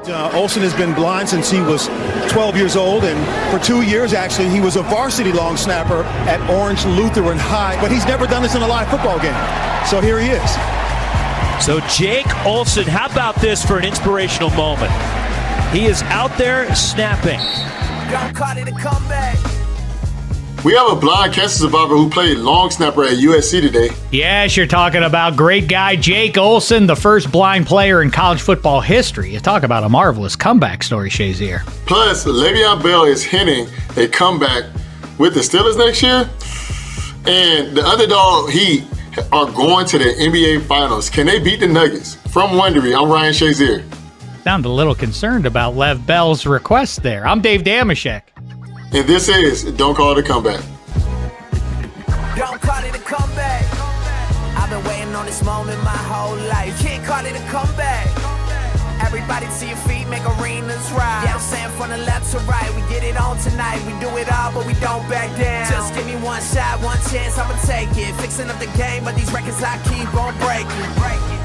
Olson has been blind since he was 12 years old, and for 2 years, actually, he was a varsity long snapper at Orange Lutheran High, but he's never done this in a live football game. So here he is. So Jake Olson, how about this for an inspirational moment? He is out there snapping. We have a blind cancer survivor who played long snapper at USC today. Yes, you're talking about great guy Jake Olson, the first blind player in college football history. You talk about a marvelous comeback story, Shazier. Plus, Le'Veon Bell is hinting a comeback with the Steelers next year. And the underdog Heat are going to the NBA Finals. Can they beat the Nuggets? From Wondery, I'm Ryan Shazier. Sound a little concerned about Lev Bell's request there. I'm Dave Damashek. And this is Don't Call It a Comeback. Don't call it a comeback. I've been waiting on this moment my whole life. Can't call it a comeback. Everybody to your feet, make arenas rise. Yeah, I'm saying from the left to right, we get it on tonight. We do it all, but we don't back down. Just give me one shot, one chance, I'ma take it. Fixing up the game, but these records I keep on breaking.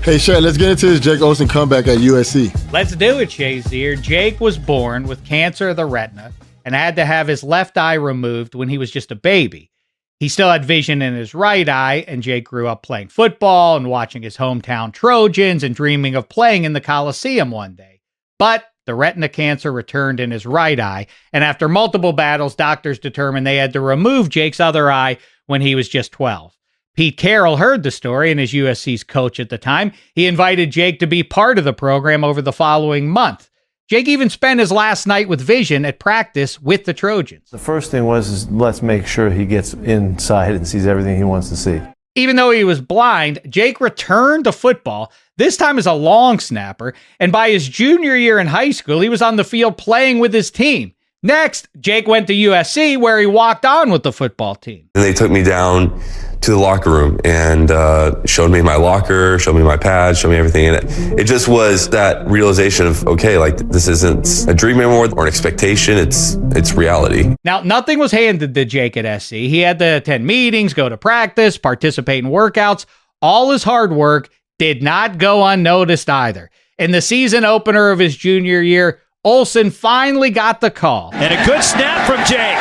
Hey, Shek, let's get into this Jake Olson comeback at USC. Let's do it, Shazier. Jake was born with cancer of the retina and had to have his left eye removed when he was just a baby. He still had vision in his right eye, and Jake grew up playing football and watching his hometown Trojans and dreaming of playing in the Coliseum one day. But the retina cancer returned in his right eye, and after multiple battles, doctors determined they had to remove Jake's other eye when he was just 12. Pete Carroll heard the story and is USC's coach at the time. He invited Jake to be part of the program over the following month. Jake even spent his last night with vision at practice with the Trojans. The first thing was let's make sure he gets inside and sees everything he wants to see. Even though he was blind, Jake returned to football, this time as a long snapper, and by his junior year in high school, he was on the field playing with his team. Next, Jake went to USC, where he walked on with the football team. And they took me down to the locker room and showed me my locker, showed me my pads, showed me everything in it. It just was that realization of, okay, like this isn't a dream anymore or an expectation, it's reality. Now, nothing was handed to Jake at SC. He had to attend meetings, go to practice, participate in workouts. All his hard work did not go unnoticed either. In the season opener of his junior year, Olson finally got the call. And a good snap from Jake.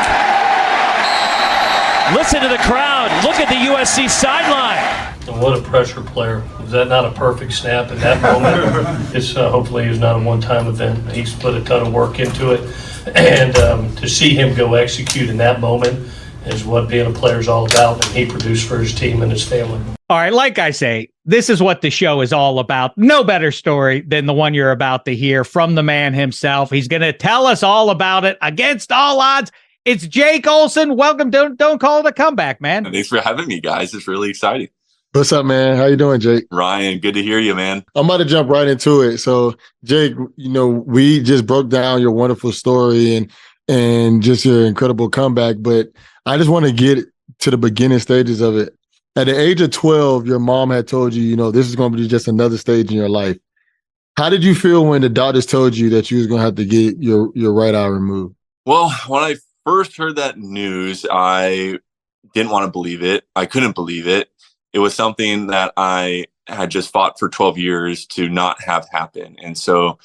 Listen to the crowd. Look at the USC sideline. And what a pressure player. Was that not a perfect snap in that moment? It's hopefully it's not a one-time event. He's put a ton of work into it. And to see him go execute in that moment is what being a player is all about, and he produced for his team and his family. All right, like I say, this is what the show is all about. No better story than the one you're about to hear from the man himself. He's going to tell us all about it against all odds. It's Jake Olson. Welcome to Don't Call It a Comeback, man. Thanks for having me, guys. It's really exciting. What's up, man? How you doing, Jake? Ryan, good to hear you, man. I'm about to jump right into it. So, Jake, we just broke down your wonderful story and just your incredible comeback, but I just want to get to the beginning stages of it. At the age of 12, your mom had told you, this is going to be just another stage in your life. How did you feel when the doctors told you that you was going to have to get your right eye removed? Well, when I first heard that news, I didn't want to believe it. I couldn't believe it. It was something that I had just fought for 12 years to not have happen. And so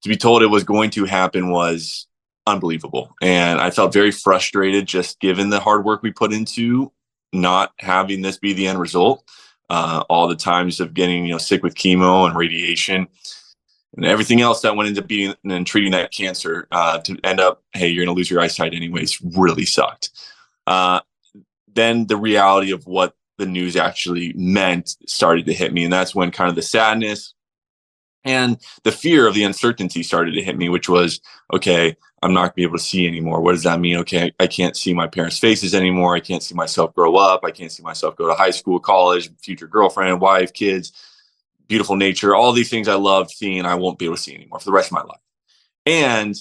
to be told it was going to happen was unbelievable. And I felt very frustrated just given the hard work we put into not having this be the end result. All the times of getting, sick with chemo and radiation and everything else that went into beating and treating that cancer to end up, hey, you're going to lose your eyesight anyways, really sucked. Then the reality of what the news actually meant started to hit me. And that's when kind of the sadness and the fear of the uncertainty started to hit me, which was, okay, I'm not going to be able to see anymore. What does that mean? Okay, I can't see my parents' faces anymore. I can't see myself grow up. I can't see myself go to high school, college, future girlfriend, wife, kids, beautiful nature. All these things I loved seeing, I won't be able to see anymore for the rest of my life. And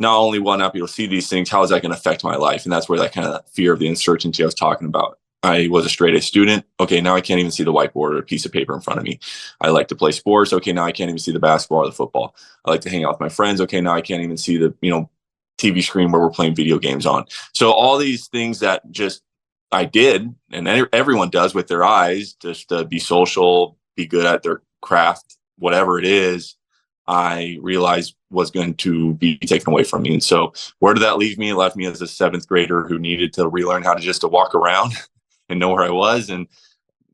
not only will I not be able to see these things, how is that going to affect my life? And that's where that kind of fear of the uncertainty I was talking about. I was a straight A student. Okay, now I can't even see the whiteboard or a piece of paper in front of me. I like to play sports. Okay, now I can't even see the basketball or the football. I like to hang out with my friends. Okay, now I can't even see the, TV screen where we're playing video games on. So all these things that just I did, and everyone does with their eyes, just to be social, be good at their craft, whatever it is, I realized was going to be taken away from me. And so where did that leave me? It left me as a 7th grader who needed to relearn how to just to walk around and know where I was and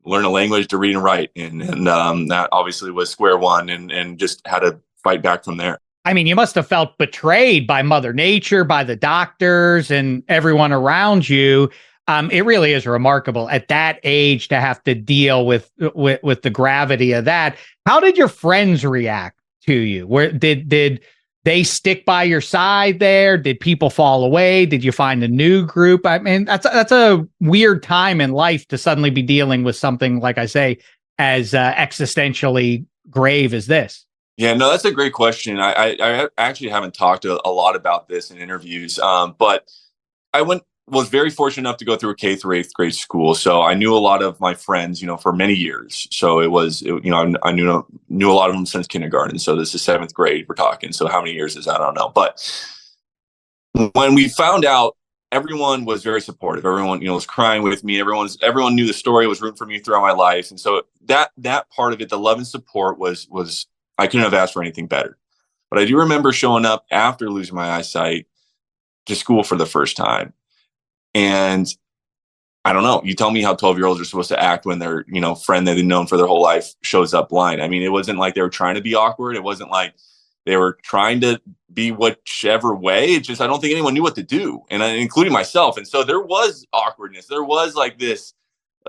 learn a language to read and write. And that obviously was square one, and just had to fight back from there. I mean, you must have felt betrayed by Mother Nature, by the doctors and everyone around you. It really is remarkable at that age to have to deal with the gravity of that. How did your friends react to you? Where did they stick by your side there? Did people fall away? Did you find a new group? I mean, that's a weird time in life to suddenly be dealing with something, like I say, as existentially grave as this. Yeah, no, that's a great question. I actually haven't talked a lot about this in interviews, but I was very fortunate enough to go through a K through 8th grade school. So I knew a lot of my friends, for many years. So I knew a lot of them since kindergarten. So this is 7th grade we're talking. So how many years is that? I don't know. But when we found out, everyone was very supportive. Everyone, was crying with me. Everyone knew the story, was rooting for me throughout my life. And so that part of it, the love and support was I couldn't have asked for anything better. But I do remember showing up after losing my eyesight to school for the first time. And I don't know, you tell me how 12-year-olds are supposed to act when their, friend that they've known for their whole life shows up blind. I mean, it wasn't like they were trying to be awkward. It wasn't like they were trying to be whichever way. It just, I don't think anyone knew what to do, and including myself. And so there was awkwardness. There was like this,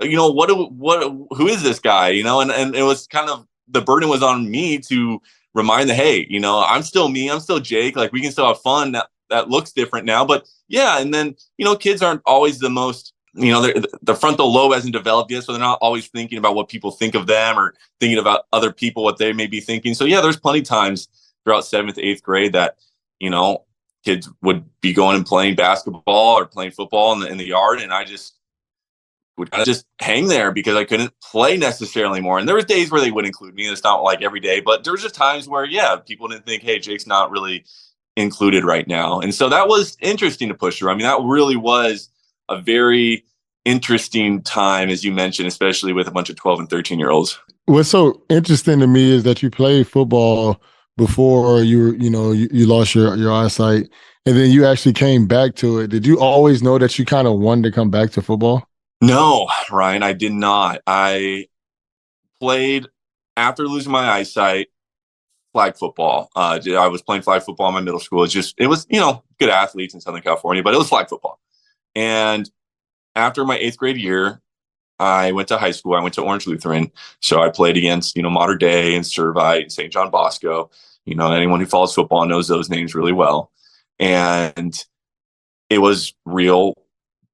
who is this guy? And it was kind of, the burden was on me to remind hey, I'm still me. I'm still Jake. Like, we can still have fun. That looks different now. But yeah. And then, kids aren't always the most, the frontal lobe hasn't developed yet. So they're not always thinking about what people think of them or thinking about other people, what they may be thinking. So yeah, there's plenty of times throughout 7th, 8th grade that, kids would be going and playing basketball or playing football in the yard. And I just would kind of just hang there because I couldn't play necessarily more. And there was days where they would include me. It's not like every day, but there was just times where, yeah, people didn't think, hey, Jake's not really included right now. And so that was interesting to push through. I mean, that really was a very interesting time, as you mentioned, especially with a bunch of 12 and 13-year-olds. What's so interesting to me is that you played football before you lost your eyesight, and then you actually came back to it. Did you always know that you kind of wanted to come back to football? No, Ryan, I did not. I played, after losing my eyesight, flag football. I was playing flag football in my middle school. It was good athletes in Southern California, but it was flag football. And after my 8th grade year, I went to high school. I went to Orange Lutheran. So I played against, Mater Dei and Servite and St. John Bosco. Anyone who follows football knows those names really well. And it was real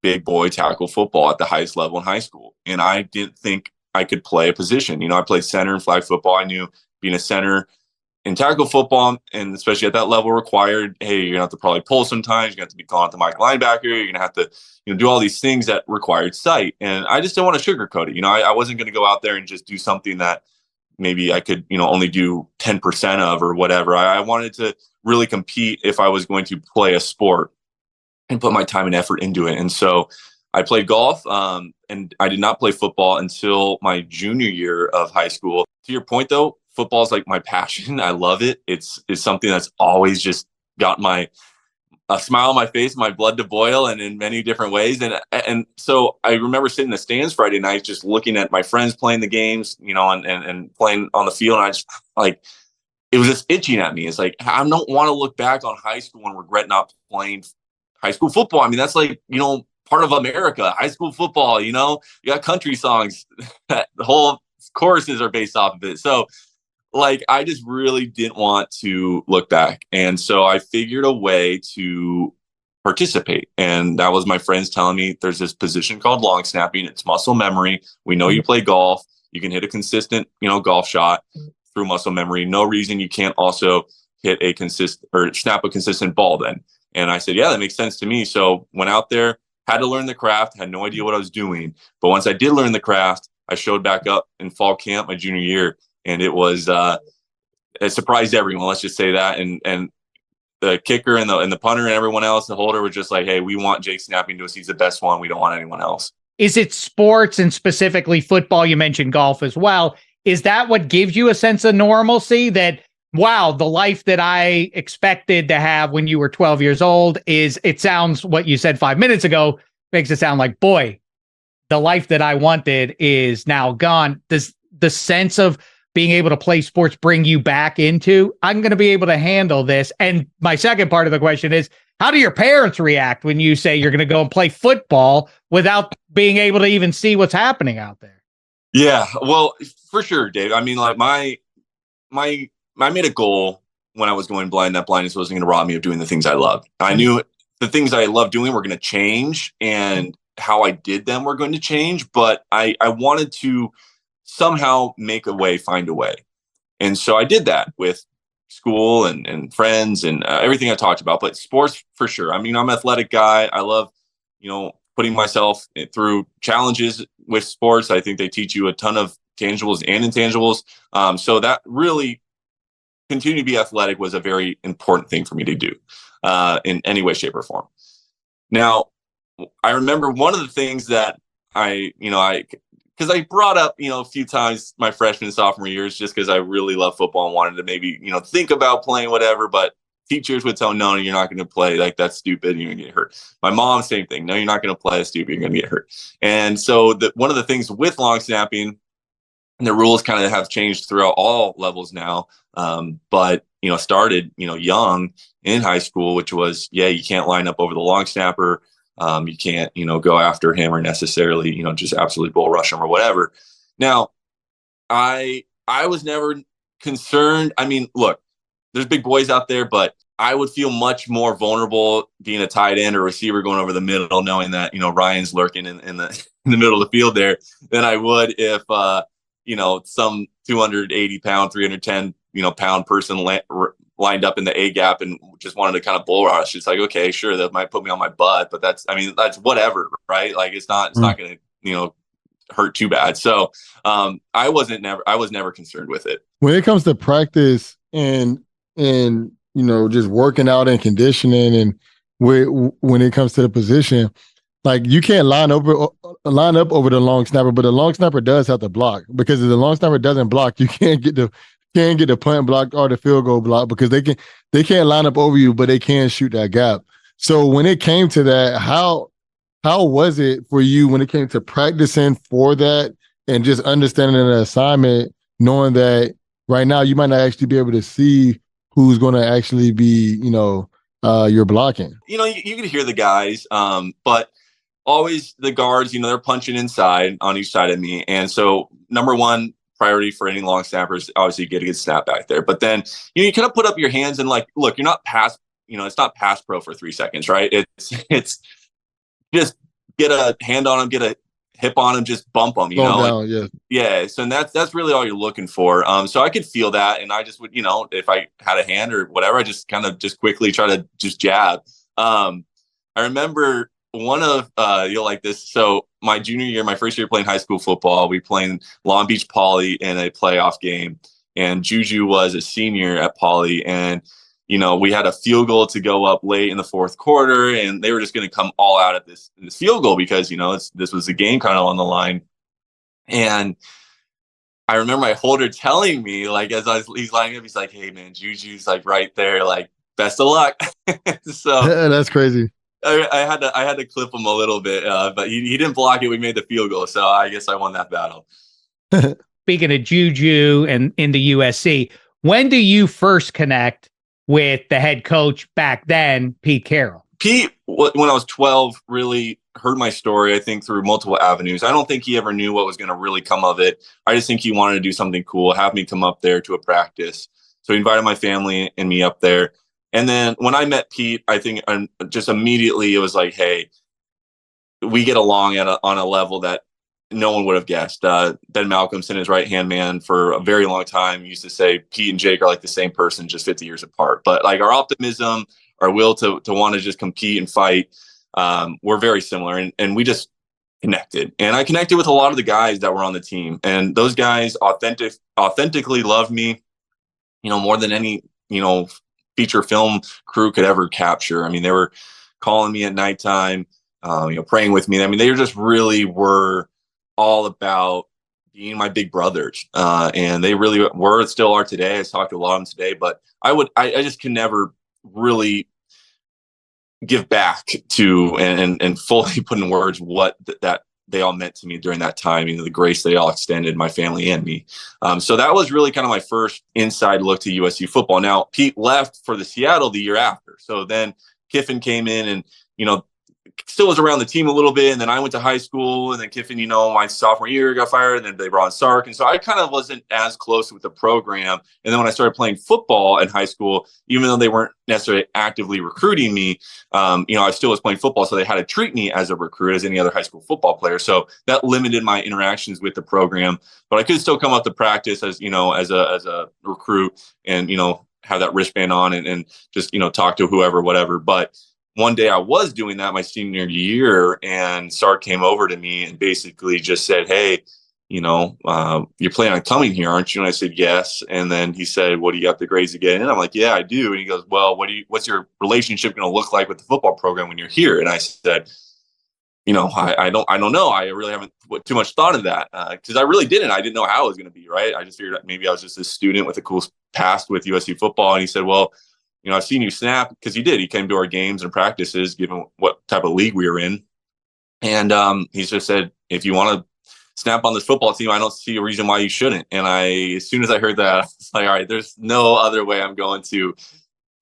big boy tackle football at the highest level in high school. And I didn't think I could play a position. I played center in flag football. I knew being a center in tackle football, and especially at that level, required, hey, you're going to have to probably pull sometimes. You're going to have to be calling out the Mike linebacker. You're going to have to do all these things that required sight. And I just didn't want to sugarcoat it. I wasn't going to go out there and just do something that maybe I could, only do 10% of or whatever. I wanted to really compete if I was going to play a sport and put my time and effort into it. And so I played golf, and I did not play football until my junior year of high school. To your point, though, football is like my passion. I love it. It's something that's always just got a smile on my face, my blood to boil, and in many different ways. And so I remember sitting in the stands Friday nights, just looking at my friends playing the games, and playing on the field. And I just it was just itching at me. It's like, I don't want to look back on high school and regret not playing high school football. I mean, that's like, part of America, high school football, you got country songs, the whole choruses are based off of it. So I just really didn't want to look back. And so I figured a way to participate. And that was my friends telling me there's this position called long snapping. It's muscle memory. We know you play golf. You can hit a consistent, golf shot through muscle memory. No reason you can't also hit a consistent or snap a consistent ball then. And I said, yeah, that makes sense to me. So went out there, had to learn the craft, had no idea what I was doing. But once I did learn the craft, I showed back up in fall camp my junior year. And it was, it surprised everyone. Let's just say that. And the kicker and the punter and everyone else, the holder, were just like, hey, we want Jake snapping to us. He's the best one. We don't want anyone else. is it sports and specifically football? You mentioned golf as well. Is that what gives you a sense of normalcy that, wow, the life that I expected to have when you were 12 years old it sounds what you said 5 minutes ago makes it sound like, boy, the life that I wanted is now gone. Does the sense of being able to play sports bring you back into, I'm going to be able to handle this? And my second part of the question is, how do your parents react when you say you're going to go and play football without being able to even see what's happening out there? Yeah, well, for sure, Dave. I mean, like I made a goal when I was going blind that blindness wasn't going to rob me of doing the things I loved. I knew the things I loved doing were going to change, and how I did them were going to change, but I wanted to somehow make a way, find a way. And so I did that with school and friends and everything I talked about, but sports for sure. I mean, I'm an athletic guy. I love, putting myself through challenges with sports. I think they teach you a ton of tangibles and intangibles. So that really, continue to be athletic was a very important thing for me to do in any way, shape, or form. Now, I remember one of the things that because I brought up, a few times my freshman and sophomore years, just because I really love football and wanted to maybe, think about playing whatever, but teachers would tell me, no, you're not going to play. Like, that's stupid. You're going to get hurt. My mom, same thing. No, you're not going to play. That's stupid. You're going to get hurt. And so one of the things with long snapping, and the rules kind of have changed throughout all levels now. But, started, young in high school, which was, you can't line up over the long snapper. You can't, go after him or necessarily, just absolutely bull rush him or whatever. Now, I was never concerned. I mean, look, there's big boys out there, but I would feel much more vulnerable being a tight end or receiver going over the middle, knowing that, Ryan's lurking in the middle of the field there, than I would if, some 280 pound, 310, pound person lined up in the A gap and just wanted to kind of bull rush. It's like, okay, sure, that might put me on my butt, but that's whatever, right? Like, it's not going to, hurt too bad. So I was never concerned with it. When it comes to practice and just working out and conditioning, and when it comes to the position, like, you can't line up over the long snapper, but the long snapper does have to block, because if the long snapper doesn't block, you can't get the punt block or the field goal block, because they can't line up over you, but they can shoot that gap. So when it came to that, how was it for you when it came to practicing for that and just understanding the assignment, knowing that right now you might not actually be able to see who's going to actually be, you're blocking? You can hear the guys, but always the guards, they're punching inside on each side of me. And so number one priority for any long snappers, obviously get a good snap back there. But then, you kind of put up your hands and, like, look, you're not pass, it's not pass pro for 3 seconds, right? It's just get a hand on them, get a hip on them, just bump them, down, yeah. So that's really all you're looking for. So I could feel that. And I just would, if I had a hand or whatever, I just kind of just quickly try to just jab. I remember one of you'll like this. So my junior year, my first year playing high school football, we played Long Beach Poly in a playoff game, and Juju was a senior at Poly, and we had a field goal to go up late in the fourth quarter, and they were just going to come all out at this field goal because this was the game kind of on the line. And I remember my holder telling me, like, as he's lining up, he's like, "Hey man, Juju's like right there, like, best of luck." So that's crazy. I had to clip him a little bit, but he didn't block it. We made the field goal, so I guess I won that battle. Speaking of Juju and in the USC, when do you first connect with the head coach back then, Pete Carroll? Pete, when I was 12, really heard my story, I think, through multiple avenues. I don't think he ever knew what was going to really come of it. I just think he wanted to do something cool, have me come up there to a practice. So he invited my family and me up there. And then when I met Pete, I think just immediately it was like, hey, we get along on a level that no one would have guessed. Ben Malcolmson, his right-hand man for a very long time, used to say Pete and Jake are like the same person, just 50 years apart. But like our optimism, our will to want to just compete and fight, we're very similar. And we just connected. And I connected with a lot of the guys that were on the team. And those guys authentically loved me, more than any, feature film crew could ever capture. I mean, they were calling me at nighttime, praying with me. I mean, they just really were all about being my big brothers. And they really were, still are today. I talked to a lot of them today, but I just can never really give back to and fully put in words what that they all meant to me during that time, the grace they all extended, my family and me. So that was really kind of my first inside look to USC football. Now, Pete left for the Seattle the year after. So then Kiffin came in and, still was around the team a little bit. And then I went to high school, and then Kiffin, my sophomore year got fired, and then they brought in Sark. And so I kind of wasn't as close with the program. And then when I started playing football in high school, even though they weren't necessarily actively recruiting me, I still was playing football. So they had to treat me as a recruit, as any other high school football player. So that limited my interactions with the program, but I could still come up to practice as a recruit and, have that wristband on and just, talk to whoever, whatever. But one day I was doing that my senior year, and Sark came over to me and basically just said, "Hey, you're planning on coming here, aren't you?" And I said, "Yes." And then he said, "Well, do you have the grades again?" And I'm like, "Yeah, I do." And he goes, "Well, what's your relationship going to look like with the football program when you're here?" And I said, I don't know. I really haven't put too much thought of that because I really didn't. I didn't know how it was going to be, right? I just figured maybe I was just a student with a cool past with USC football. And he said, "Well, I've seen you snap," because he did. He came to our games and practices, given what type of league we were in. And he just said, "If you want to snap on this football team, I don't see a reason why you shouldn't." And as soon as I heard that, I was like, all right, there's no other way I'm going to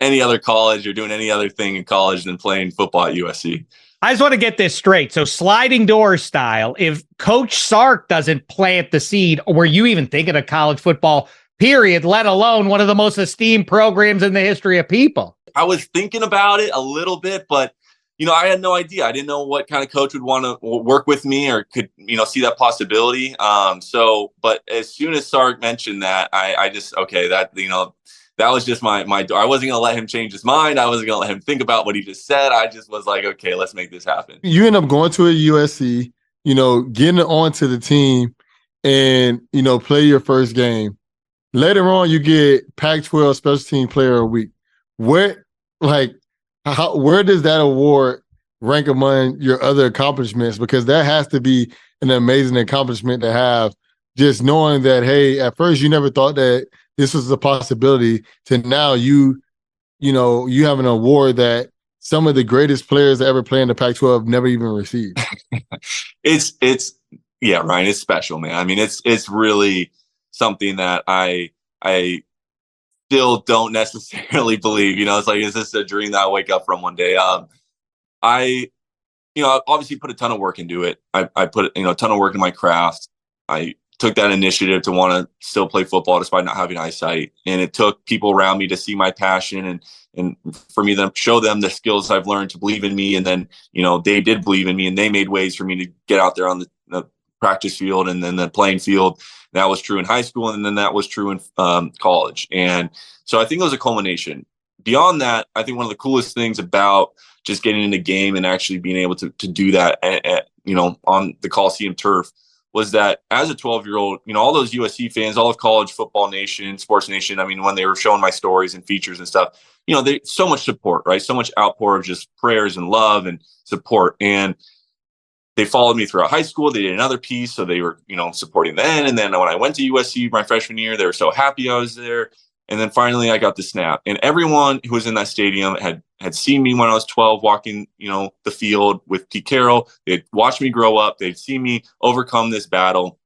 any other college or doing any other thing in college than playing football at USC. I just want to get this straight. So sliding door style, if Coach Sark doesn't plant the seed, were you even thinking of college football, period, let alone one of the most esteemed programs in the history of people? I was thinking about it a little bit, but, I had no idea. I didn't know what kind of coach would want to work with me or could, see that possibility. But as soon as Sark mentioned that, I just, okay, that was just my door. I wasn't going to let him change his mind. I wasn't going to let him think about what he just said. I just was like, okay, let's make this happen. You end up going to a USC, getting onto the team and, play your first game. Later on, you get Pac-12 Special Team Player of the Week. Where does that award rank among your other accomplishments? Because that has to be an amazing accomplishment to have, just knowing that, hey, at first you never thought that this was a possibility, to now you have an award that some of the greatest players that ever play in the Pac-12 never even received. Yeah, Ryan, it's special, man. I mean, it's really something that I still don't necessarily believe. It's like, is this a dream that I wake up from one day? I obviously put a ton of work into it. I put a ton of work in my craft. I took that initiative to want to still play football despite not having eyesight, and it took people around me to see my passion and for me to show them the skills I've learned to believe in me. And then they did believe in me, and they made ways for me to get out there on the practice field and then the playing field. That was true in high school, and then that was true in college. And so I think it was a culmination. Beyond that, I think one of the coolest things about just getting in the game and actually being able to do that on the Coliseum turf was that as a 12-year-old, all those USC fans, all of college football nation, sports nation, I mean, when they were showing my stories and features and stuff, they so much support, right? So much outpour of just prayers and love and support. And they followed me throughout high school. They did another piece. So they were, supporting then. And then when I went to USC my freshman year, they were so happy I was there. And then finally I got the snap, and everyone who was in that stadium had seen me when I was 12 walking, the field with Pete Carroll. They'd watched me grow up. They'd seen me overcome this battle.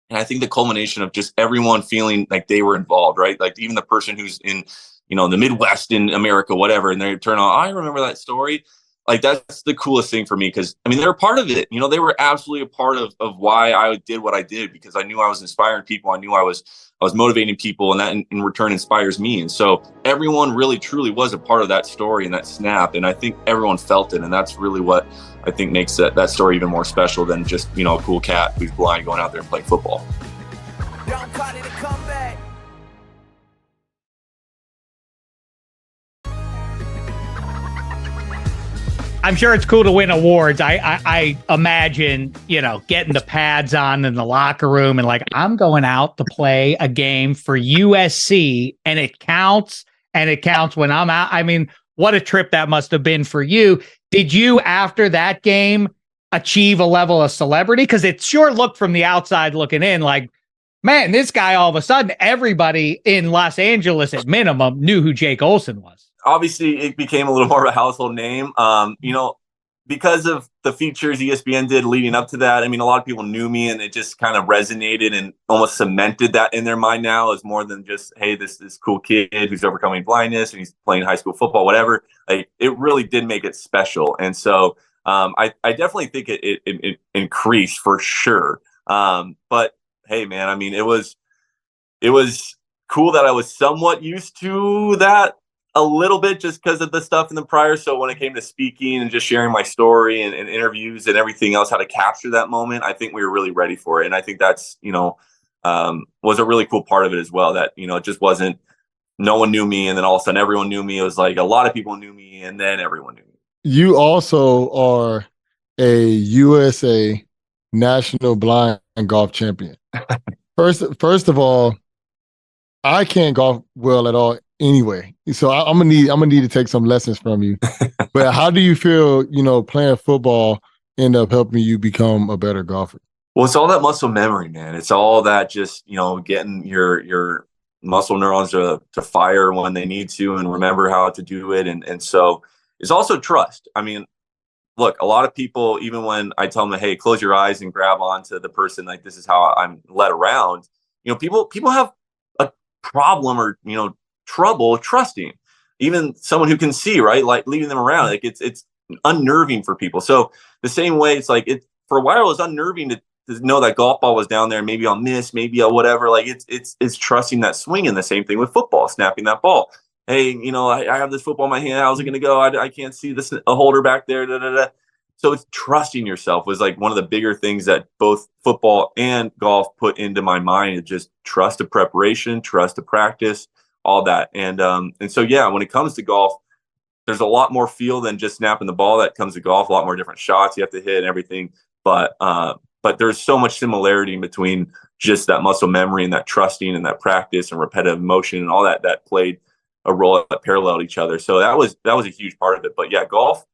And I think the culmination of just everyone feeling like they were involved, right? Like even the person who's in, the Midwest in America, whatever, and they turn on, I remember that story. Like, that's the coolest thing for me, because I mean, they're a part of it. They were absolutely a part of why I did what I did, because I knew I was inspiring people. I knew I was motivating people, and that in return inspires me. And so everyone really truly was a part of that story and that snap. And I think everyone felt it. And that's really what I think makes that story even more special than just, a cool cat who's blind going out there and playing football. Don't call it a comeback. I'm sure it's cool to win awards. I imagine, getting the pads on in the locker room and like, I'm going out to play a game for USC, and it counts when I'm out. I mean, what a trip that must have been for you. Did you, after that game, achieve a level of celebrity? Because it sure looked from the outside looking in like, man, this guy, all of a sudden, everybody in Los Angeles at minimum knew who Jake Olson was. Obviously, it became a little more of a household name. Because of the features ESPN did leading up to that. I mean, a lot of people knew me, and it just kind of resonated and almost cemented that in their mind now as more than just, hey, this cool kid who's overcoming blindness and he's playing high school football, whatever. Like, it really did make it special. And so I definitely think it increased for sure. But hey, man, I mean, it was cool that I was somewhat used to that a little bit just because of the stuff in the prior. So when it came to speaking and just sharing my story and interviews and everything else, how to capture that moment, I think we were really ready for it. And I think that's, was a really cool part of it as well, that, it just wasn't, no one knew me. And then all of a sudden everyone knew me. It was like a lot of people knew me and then everyone knew me. You also are a USA national blind golf champion. First of all, I can't golf well at all anyway. So I'm gonna need to take some lessons from you. But how do you feel, playing football ended up helping you become a better golfer? Well, it's all that muscle memory, man. It's all that just, getting your muscle neurons to fire when they need to and remember how to do it. And so it's also trust. I mean, look, a lot of people, even when I tell them, hey, close your eyes and grab onto the person, like this is how I'm led around, people have a problem or, trouble trusting even someone who can see, right? Like leading them around, like it's unnerving for people. So the same way, it's like for a while it was unnerving to know that golf ball was down there. Maybe I'll miss, maybe I'll whatever. Like it's trusting that swing. And the same thing with football, snapping that ball. Hey, I have this football in my hand. How's it going to go? I can't see this a holder back there. Da, da, da. So it's trusting yourself was like one of the bigger things that both football and golf put into my mind. It's just trust the preparation, trust the practice, all that. And so, yeah, when it comes to golf, there's a lot more feel than just snapping the ball that comes to golf, a lot more different shots you have to hit and everything. But there's so much similarity between just that muscle memory and that trusting and that practice and repetitive motion and all that played a role that paralleled each other. So that was a huge part of it. But yeah, golf,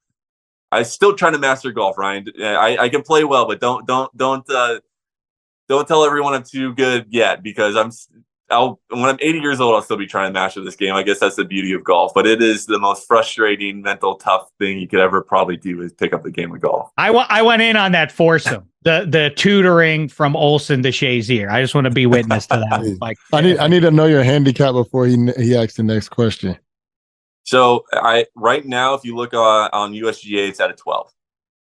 I'm still trying to master golf, Ryan. I can play well, but don't tell everyone I'm too good yet, because when I'm 80 years old, I'll still be trying to master this game. I guess that's the beauty of golf, but it is the most frustrating, mental, tough thing you could ever probably do is pick up the game of golf. I went in on that foursome, the tutoring from Olson to Shazier. I just want to be witness to that. Like, I need to know your handicap before he asks the next question. So right now, if you look on USGA, it's at a 12.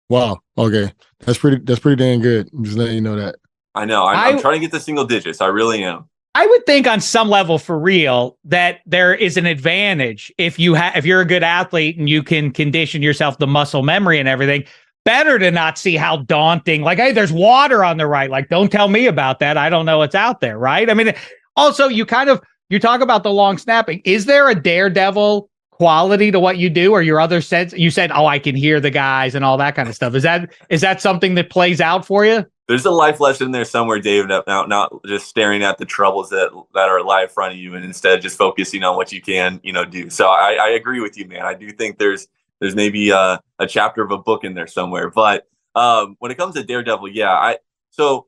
Wow. Okay, that's pretty dang good. I'm just letting you know that. I know. I'm trying to get to single digits. I really am. I would think on some level, for real, that there is an advantage if you're a good athlete and you can condition yourself, the muscle memory and everything. Better to not see how daunting, like, hey, there's water on the right. Like, don't tell me about that. I don't know what's out there, right? I mean, also, you talk about the long snapping. Is there a daredevil quality to what you do, or your other sense? You said, I can hear the guys and all that kind of stuff. Is that something that plays out for you? There's a life lesson there somewhere, David, not just staring at the troubles that are live in front of you and instead just focusing on what you can, do. So I agree with you, man. I do think there's maybe a chapter of a book in there somewhere. But when it comes to daredevil, yeah, so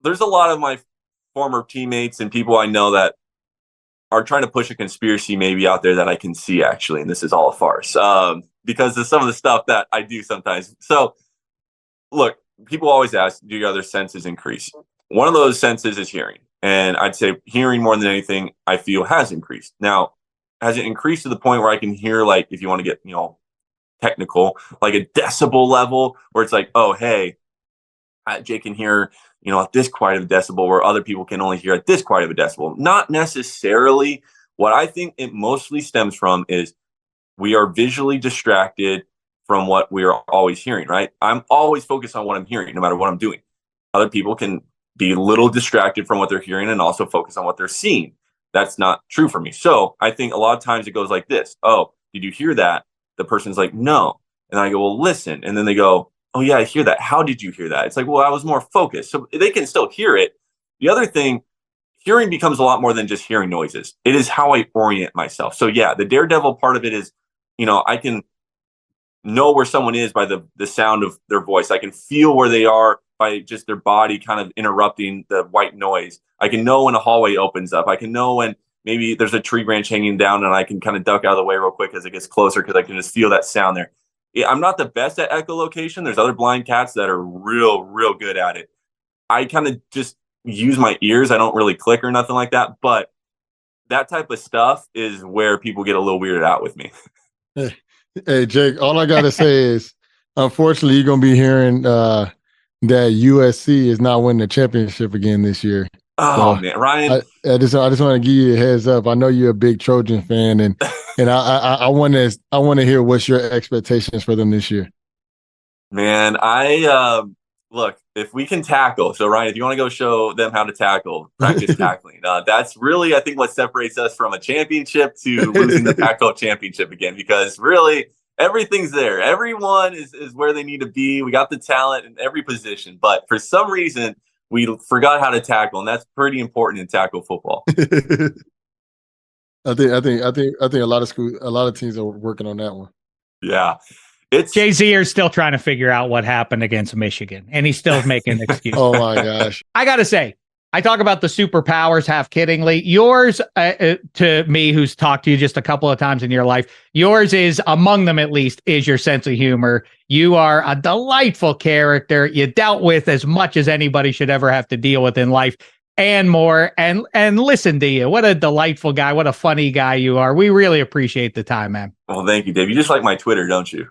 there's a lot of my former teammates and people I know that are trying to push a conspiracy maybe out there that I can see, actually, and this is all a farce because of some of the stuff that I do sometimes. So look, people always ask, do your other senses increase? One of those senses is hearing. And I'd say hearing more than anything, I feel has increased. Now, has it increased to the point where I can hear, like, if you want to get, technical, like a decibel level where it's like, oh, hey, Jake can hear, at this quiet of a decibel where other people can only hear at this quiet of a decibel? Not necessarily. What I think it mostly stems from is we are visually distracted from what we are always hearing, right? I'm always focused on what I'm hearing, no matter what I'm doing. Other people can be a little distracted from what they're hearing and also focus on what they're seeing. That's not true for me. So I think a lot of times it goes like this. Oh, did you hear that? The person's like, no. And I go, well, listen. And then they go, oh yeah, I hear that. How did you hear that? It's like, well, I was more focused. So they can still hear it. The other thing, hearing becomes a lot more than just hearing noises. It is how I orient myself. So yeah, the daredevil part of it is I can know where someone is by the sound of their voice. I can feel where they are by just their body kind of interrupting the white noise. I can know when a hallway opens up. I can know when maybe there's a tree branch hanging down and I can kind of duck out of the way real quick as it gets closer because I can just feel that sound there. I'm not the best at echolocation. There's other blind cats that are real, real good at it. I kind of just use my ears. I don't really click or nothing like that. But that type of stuff is where people get a little weirded out with me. Hey, Jake, all I got to say is, unfortunately, you're going to be hearing that USC is not winning the championship again this year. Oh, So man, Ryan. I just want to give you a heads up. I know you're a big Trojan fan, and I want to hear what's your expectations for them this year. Man, look, if we can tackle. So, Ryan, if you want to go show them how to tackle, practice tackling. That's really, I think, what separates us from a championship to losing the Pac-12 championship again, because really everything's there. Everyone is where they need to be. We got the talent in every position, but for some reason we forgot how to tackle, and that's pretty important in tackle football. I think a lot of teams are working on that one. Yeah. It's Shazier's still trying to figure out what happened against Michigan, and he's still making excuses. Oh my gosh. I got to say, I talk about the superpowers half kiddingly. Yours, to me, who's talked to you just a couple of times in your life, yours is, among them at least, is your sense of humor. You are a delightful character. You dealt with as much as anybody should ever have to deal with in life and more. And listen to you. What a delightful guy. What a funny guy you are. We really appreciate the time, man. Well, thank you, Dave. You just like my Twitter, don't you?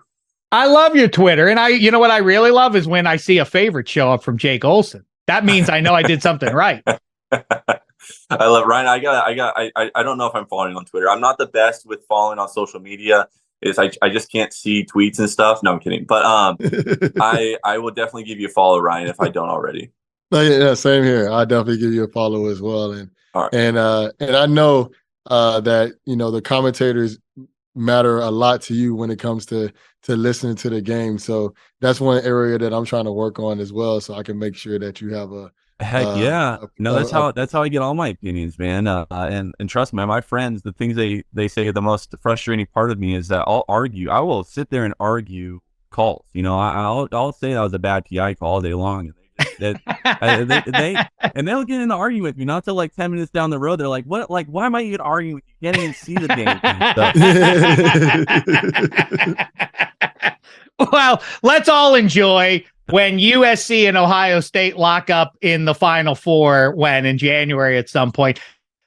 I love your Twitter. And you know what I really love is when I see a favorite show up from Jake Olson. That means I know I did something right. I love Ryan. I don't know if I'm following on Twitter. I'm not the best with following on social media. I just can't see tweets and stuff. No, I'm kidding. But I will definitely give you a follow, Ryan, if I don't already. Yeah, same here. I'll definitely give you a follow as well. And right. and I know that the commentators matter a lot to you when it comes to listening to the game. So that's one area that I'm trying to work on as well, so I can make sure that you have a heck yeah. That's how I get all my opinions, man. And trust me, my friends, the things they say the most frustrating part of me is that I'll argue. I will sit there and argue calls. I'll say that was a bad PI call all day long. And they'll get in an argument with me, not till like 10 minutes down the road. They're like, "What? Like, why am I even arguing with you? You can't even see the game." Well, let's all enjoy when USC and Ohio State lock up in the Final Four in January at some point.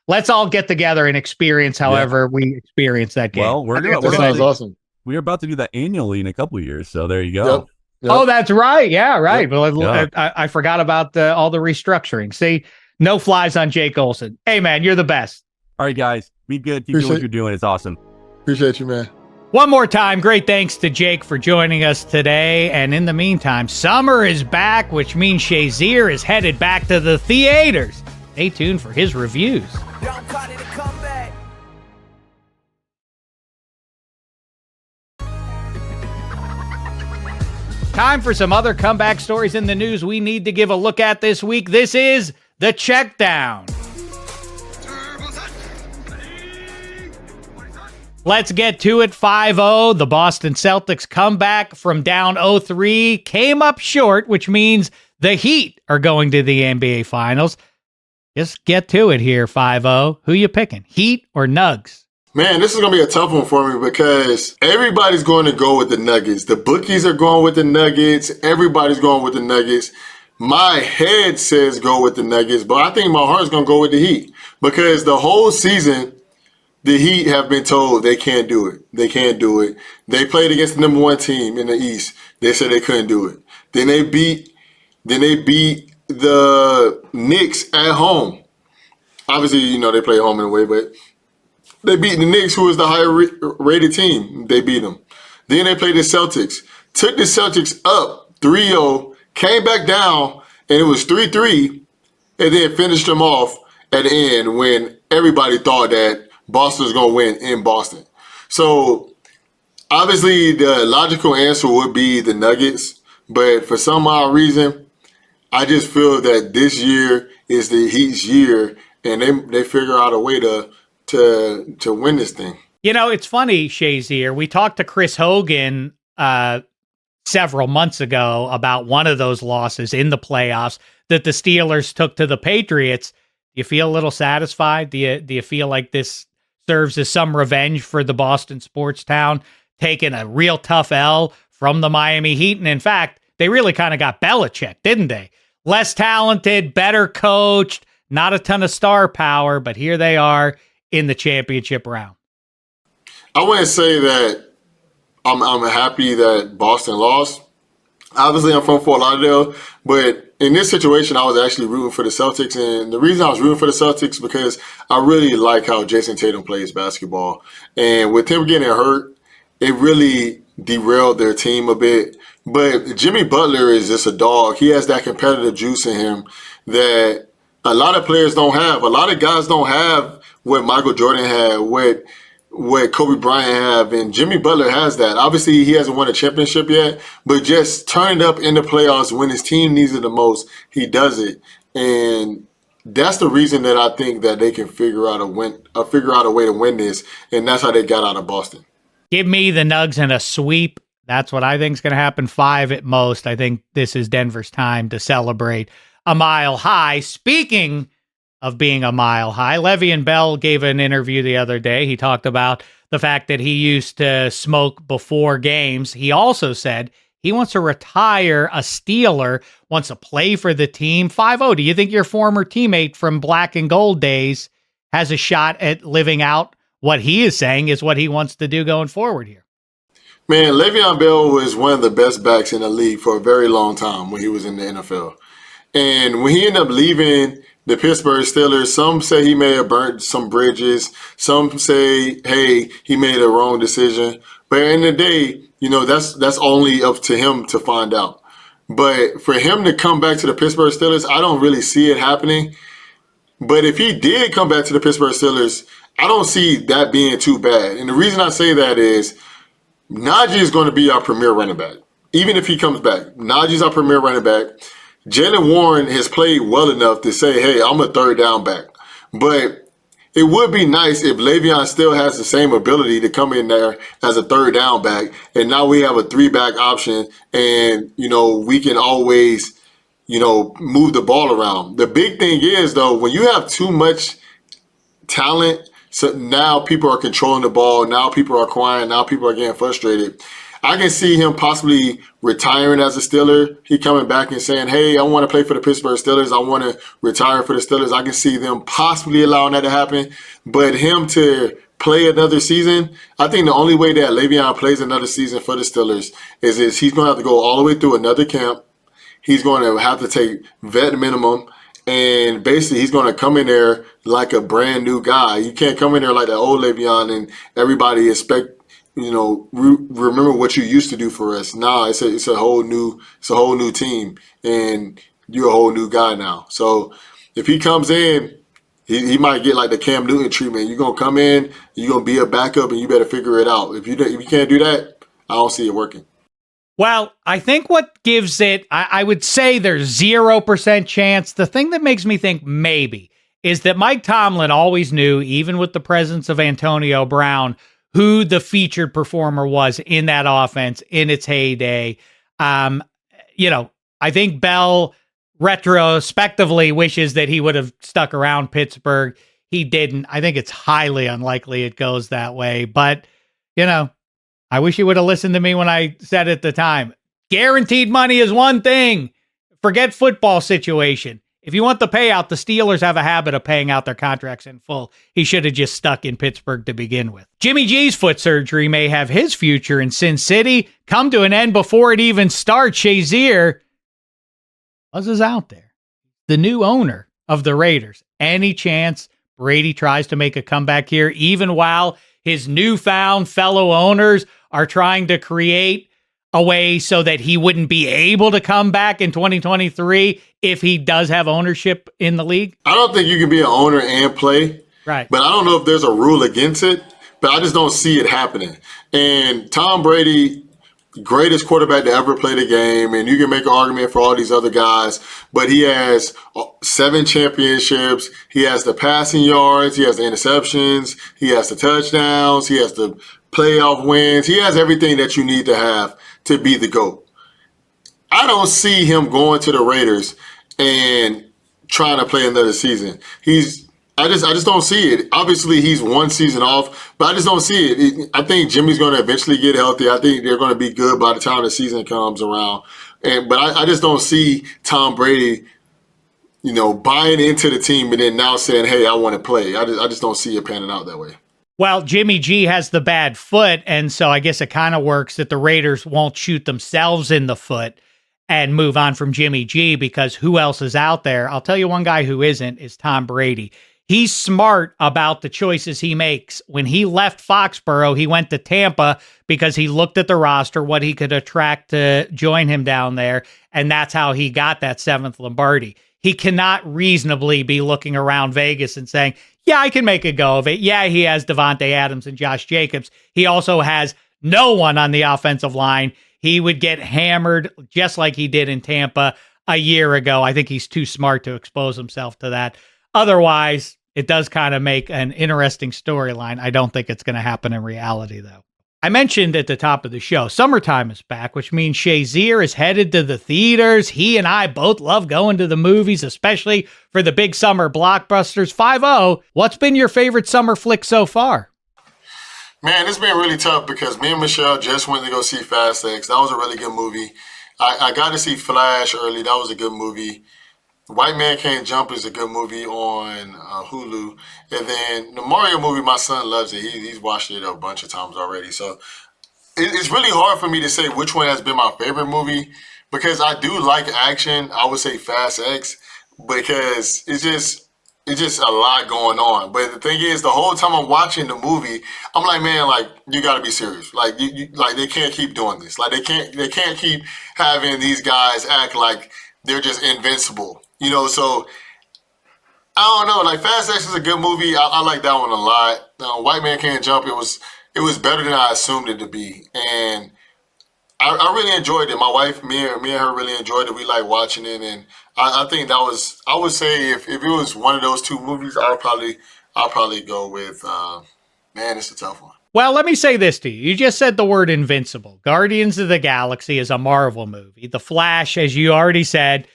Let's all get together and experience however we experience that game. Well, that sounds awesome. We're about to do that annually in a couple of years, so there you go. Yep. Oh, that's right. Yeah, right. Yep. Well, I forgot about all the restructuring. See, no flies on Jake Olson. Hey, man, you're the best. All right, guys. Be good. Keep doing what you're doing. It's awesome. Appreciate you, man. One more time, great thanks to Jake for joining us today. And in the meantime, summer is back, which means Shazier is headed back to the theaters. Stay tuned for his reviews. Don't call it a comeback. Time for some other comeback stories in the news we need to give a look at this week. This is the Checkdown. Let's get to it. 5-0. The Boston Celtics comeback from down 0-3 came up short, which means the Heat are going to the NBA Finals. Just get to it here, 5-0. Who you picking, Heat or Nugs? Man, this is going to be a tough one for me because everybody's going to go with the Nuggets. The bookies are going with the Nuggets. Everybody's going with the Nuggets. My head says go with the Nuggets, but I think my heart's going to go with the Heat because the whole season, the Heat have been told they can't do it. They can't do it. They played against the number one team in the East. They said they couldn't do it. Then they beat the Knicks at home. Obviously, they play home and away, but they beat the Knicks, who was the higher rated team. They beat them. Then they played the Celtics. Took the Celtics up 3-0, came back down, and it was 3-3, and then finished them off at the end when everybody thought that Boston was going to win in Boston. So, obviously, the logical answer would be the Nuggets, but for some odd reason, I just feel that this year is the Heat's year, and they figure out a way to win this thing. You know, it's funny, Shazier. We talked to Chris Hogan several months ago about one of those losses in the playoffs that the Steelers took to the Patriots. Do you feel a little satisfied? Do you feel like this serves as some revenge for the Boston sports town, taking a real tough L from the Miami Heat? And in fact, they really kind of got Belichick, didn't they? Less talented, better coached, not a ton of star power, but here they are in the championship round. I wouldn't say that I'm happy that Boston lost. Obviously, I'm from Fort Lauderdale, but in this situation, I was actually rooting for the Celtics. And the reason I was rooting for the Celtics because I really like how Jason Tatum plays basketball. And with him getting hurt, it really derailed their team a bit. But Jimmy Butler is just a dog. He has that competitive juice in him that a lot of players don't have. A lot of guys don't have what Michael Jordan had, what Kobe Bryant have, and Jimmy Butler has that. Obviously, he hasn't won a championship yet, but just turning up in the playoffs when his team needs it the most, he does it. And that's the reason that I think that they can figure out a way to win this, and that's how they got out of Boston. Give me the Nugs in a sweep. That's what I think is going to happen. 5 at most. I think this is Denver's time to celebrate a mile high. Speaking of being a mile high, Le'Veon Bell gave an interview the other day. He talked about the fact that he used to smoke before games. He also said he wants to retire a Steeler, wants to play for the team. 5-0. Do you think your former teammate from Black and Gold days has a shot at living out what he is saying is what he wants to do going forward here? Man, Le'Veon Bell was one of the best backs in the league for a very long time when he was in the NFL. And when he ended up leaving the Pittsburgh Steelers, some say he may have burnt some bridges. Some say, hey, he made a wrong decision. But at the end of the day, you know, that's only up to him to find out. But for him to come back to the Pittsburgh Steelers, I don't really see it happening. But if he did come back to the Pittsburgh Steelers, I don't see that being too bad. And the reason I say that is Najee is going to be our premier running back. Even if he comes back, Najee's our premier running back. Jalen Warren has played well enough to say, hey, I'm a third down back. But it would be nice if Le'Veon still has the same ability to come in there as a third down back. And now we have a 3-back option and, you know, we can always, you know, move the ball around. The big thing is, though, when you have too much talent, so now people are controlling the ball. Now people are crying. Now people are getting frustrated. I can see him possibly retiring as a Steeler. He coming back and saying, hey, I want to play for the Pittsburgh Steelers. I want to retire for the Steelers. I can see them possibly allowing that to happen. But him to play another season, I think the only way that Le'Veon plays another season for the Steelers is he's going to have to go all the way through another camp. He's going to have to take vet minimum. And basically, he's going to come in there like a brand new guy. You can't come in there like that old Le'Veon and everybody expect, you know, remember what you used to do for us. Nah, it's a whole new team, and you're a whole new guy now. So if he comes in, he might get like the Cam Newton treatment. You're gonna come in, you're gonna be a backup, and you better figure it out. If you can't do that, I don't see it working. Well, I think what gives it, I would say there's 0% chance. The thing that makes me think maybe is that Mike Tomlin always knew, even with the presence of Antonio Brown, who the featured performer was in that offense in its heyday. You know, I think Bell retrospectively wishes that he would have stuck around Pittsburgh. He didn't. I think it's highly unlikely it goes that way. But, you know, I wish he would have listened to me when I said at the time, guaranteed money is one thing. Forget football situation. If you want the payout, the Steelers have a habit of paying out their contracts in full. He should have just stuck in Pittsburgh to begin with. Jimmy G's foot surgery may have his future in Sin City come to an end before it even starts. Shazier, buzz is out there. The new owner of the Raiders. Any chance Brady tries to make a comeback here, even while his newfound fellow owners are trying to create a way so that he wouldn't be able to come back in 2023 if he does have ownership in the league? I don't think you can be an owner and play. Right. But I don't know if there's a rule against it, but I just don't see it happening. And Tom Brady greatest quarterback to ever play the game, and you can make an argument for all these other guys, but he has 7 championships. He has the passing yards, he has the interceptions, he has the touchdowns, he has the playoff wins. He has everything that you need to have to be the GOAT. I don't see him going to the Raiders and trying to play another season. I just don't see it. Obviously, he's one season off, but I just don't see it. I think Jimmy's going to eventually get healthy. I think they're going to be good by the time the season comes around. But I just don't see Tom Brady, buying into the team and then now saying, "Hey, I want to play." I just don't see it panning out that way. Well, Jimmy G has the bad foot, and so I guess it kind of works that the Raiders won't shoot themselves in the foot and move on from Jimmy G, because who else is out there? I'll tell you one guy who isn't is Tom Brady. He's smart about the choices he makes. When he left Foxborough, he went to Tampa because he looked at the roster, what he could attract to join him down there, and that's how he got that 7th Lombardi. He cannot reasonably be looking around Vegas and saying, yeah, I can make a go of it. Yeah, he has Devontae Adams and Josh Jacobs. He also has no one on the offensive line. He would get hammered just like he did in Tampa a year ago. I think he's too smart to expose himself to that. Otherwise, it does kind of make an interesting storyline. I don't think it's going to happen in reality, though. I mentioned at the top of the show, summertime is back, which means Shazier is headed to the theaters. He and I both love going to the movies, especially for the big summer blockbusters. 5-0, what's been your favorite summer flick so far? Man, it's been really tough because me and Michelle just went to go see Fast X. That was a really good movie. I got to see Flash early. That was a good movie. White Man Can't Jump is a good movie on Hulu. And then the Mario movie, my son loves it. He's watched it a bunch of times already. So it's really hard for me to say which one has been my favorite movie, because I do like action. I would say Fast X, because it's just a lot going on. But the thing is, the whole time I'm watching the movie, I'm like, man, like, you got to be serious. Like, like, they can't keep doing this. Like, they can't keep having these guys act like they're just invincible. So I don't know. Like, Fast X is a good movie. I like that one a lot. White Man Can't Jump. It was better than I assumed it to be, and I really enjoyed it. My wife, me and her really enjoyed it. We like watching it, and I think that was. I would say if it was one of those two movies, I'll probably go with. Man, it's a tough one. Well, let me say this to you. You just said the word invincible. Guardians of the Galaxy is a Marvel movie. The Flash, as you already said.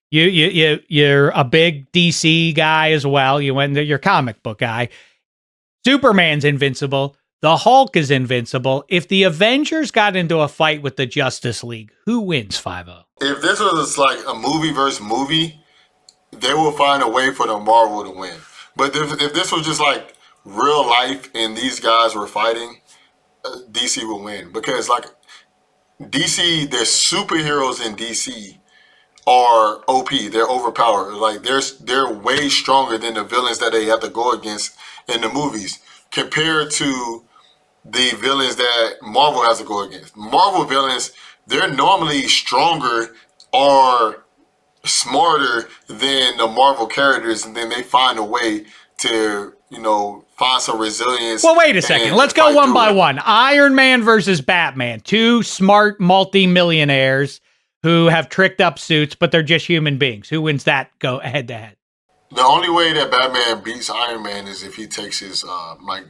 You're a big DC guy as well. You're comic book guy. Superman's invincible. The Hulk is invincible. If the Avengers got into a fight with the Justice League, who wins 5-0? If this was like a movie versus movie, they will find a way for the Marvel to win. But if this was just like real life and these guys were fighting, DC will win. Because like DC, there's superheroes in DC are OP. They're overpowered. Like they're way stronger than the villains that they have to go against in the movies compared to the villains that Marvel has to go against. Marvel villains, they're normally stronger or smarter than the Marvel characters, and then they find a way to, find some resilience. Well, wait a second. Let's go one by one. Iron Man versus Batman. 2 smart multi-millionaires who have tricked up suits, but they're just human beings. Who wins that go head to head? The only way that Batman beats Iron Man is if he takes his,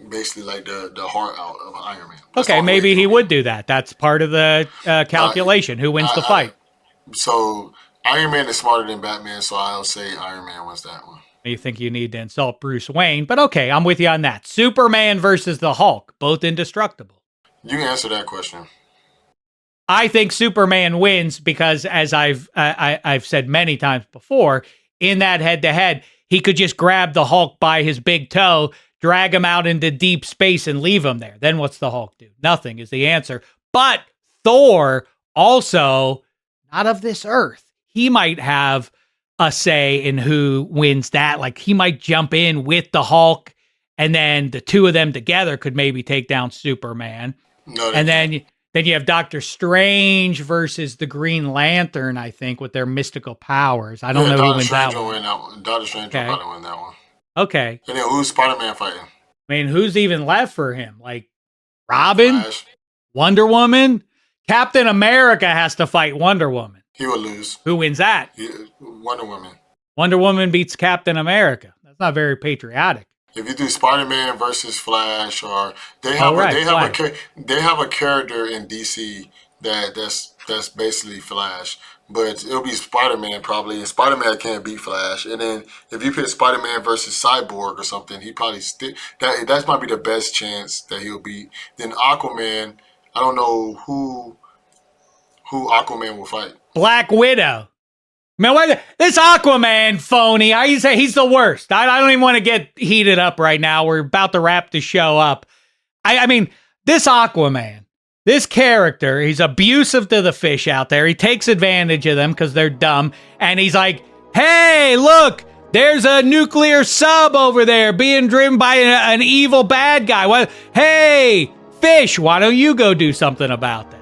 basically like the heart out of Iron Man. That's okay, maybe he would do that. That's part of the calculation. Who wins the fight? So Iron Man is smarter than Batman, so I'll say Iron Man wins that one. You think you need to insult Bruce Wayne, but okay, I'm with you on that. Superman versus the Hulk, both indestructible. You can answer that question. I think Superman wins because, as I've said many times before, in that head-to-head, he could just grab the Hulk by his big toe, drag him out into deep space, and leave him there. Then what's the Hulk do? Nothing is the answer. But Thor, also not of this earth. He might have a say in who wins that. Like, he might jump in with the Hulk, and then the two of them together could maybe take down Superman. Then you have Doctor Strange versus the Green Lantern, I think, with their mystical powers. I don't know who wins that one. Doctor Strange will probably win that one. Okay. And then who's Spider-Man fighting? I mean, who's even left for him? Like Robin? Flash. Wonder Woman? Captain America has to fight Wonder Woman. He would lose. Who wins that? Wonder Woman. Wonder Woman beats Captain America. That's not very patriotic. If you do Spider-Man versus Flash, or they have a character in DC that's basically Flash, but it'll be Spider-Man probably, and Spider-Man can't beat Flash. And then if you put Spider-Man versus Cyborg or something, he probably that might be the best chance that he'll beat. Then Aquaman, I don't know who Aquaman will fight. Black Widow. Man, this Aquaman phony. How you say he's the worst? I don't even want to get heated up right now. We're about to wrap the show up. I mean, this Aquaman, this character, he's abusive to the fish out there. He takes advantage of them because they're dumb. And he's like, hey, look, there's a nuclear sub over there being driven by an evil bad guy. Well, hey, fish, why don't you go do something about that?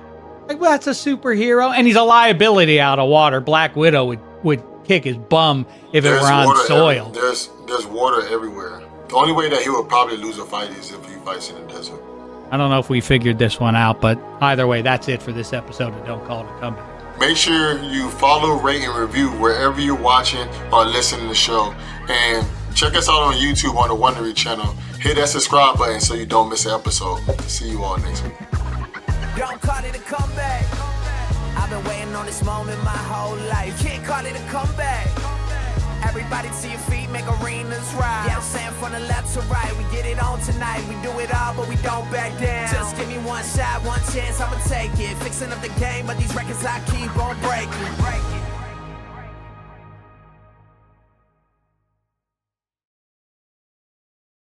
Like, well, that's a superhero, and he's a liability out of water. Black Widow would kick his bum if it were on soil. There's water everywhere. The only way that he would probably lose a fight is if he fights in the desert. I don't know if we figured this one out, but either way, that's it for this episode of Don't Call It a Comeback. Make sure you follow, rate, and review wherever you're watching or listening to the show. And check us out on YouTube on the Wondery channel. Hit that subscribe button so you don't miss an episode. See you all next week. Don't call it a comeback. I've been waiting on this moment my whole life. Can't call it a comeback. Everybody to your feet, make arenas rise. Yeah, I'm saying from the left to right, we get it on tonight. We do it all, but we don't back down. Just give me one shot, one chance, I'ma take it. Fixing up the game, but these records I keep on breaking.